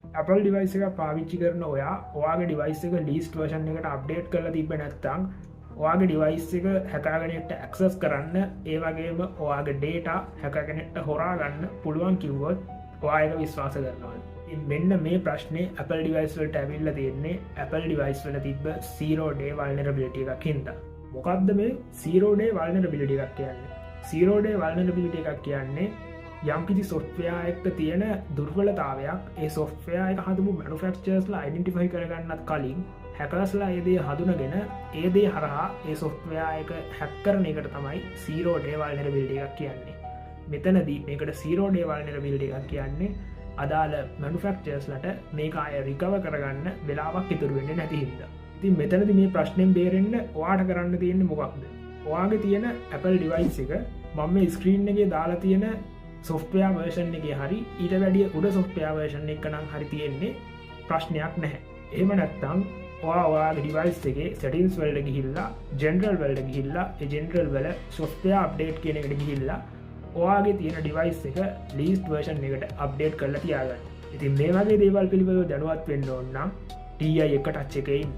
Apple device එක පාවිච්චි කරන ඔයාගේ ඩිවයිස් එක ලීස්ට් වර්ෂන් එකට අප්ඩේට් කරලා තිබ්බ නැත්නම් ඔයාගේ ඩිවයිස් එක හැකාගෙනෙක්ට ඇක්සස් කරන්න ඒ වගේම ඔයාගේ ඩේටා හැකාගෙනෙක්ට හොරා ගන්න පුළුවන් කිව්වොත් ඔයා ඒක විශ්වාස කරනවා. මෙන්න මේ ප්‍රශ්නේ Apple ඩිවයිස් වලට ඇවිල්ලා තියෙන්නේ Apple ඩිවයිස් වල තිබ්බ 0 day vulnerability එකක් හින්දා. මොකක්ද මේ 0 day vulnerability එකක් කියන්නේ? 0 day vulnerability එකක් කියන්නේ යම්කිසි software එකක තියෙන දුර්වලතාවයක් ඒ software එක හදපු manufacturers ලා identify කරගන්නත් කලින් hackers ලා ඒ දේ හඳුනගෙන ඒ දේ හරහා ඒ software එක hack කරන එකට තමයි 0 day vulnerability එකක් කියන්නේ. මෙතනදී මේකට 0 day vulnerability එකක් කියන්නේ අදාළ manufacturers ලට මේක අය recover කරගන්න වෙලාවක් ඉතුරු වෙන්නේ නැති හින්දා. ඉතින් මෙතනදී මේ ප්‍රශ්නෙන් බේරෙන්න ඔයාට කරන්න තියෙන්නේ මොකක්ද? ඔයාගේ තියෙන Apple device එක මම මේ screen එකේ දාලා තියෙන software version එකේ හරි ඊට වැඩිය උඩ software version එක නම් හරි තියෙන්නේ ප්‍රශ්නයක් නැහැ. එහෙම නැත්නම් ඔයාගේ device එකේ settings වලට ගිහිල්ලා general වලට ගිහිල්ලා ඒ general වල software update කියන එකට ගිහිල්ලා ඔයාගේ තියෙන ඩිවයිස් එක ලීස්ට් වර්ෂන් එකට අප්ඩේට් කරලා තියාගන්න. ඉතින් මේ වගේ දේවල් පිළිබඳව දැනුවත් වෙන්න ඕන නම් TI එක ටච් එකේ ඉන්න.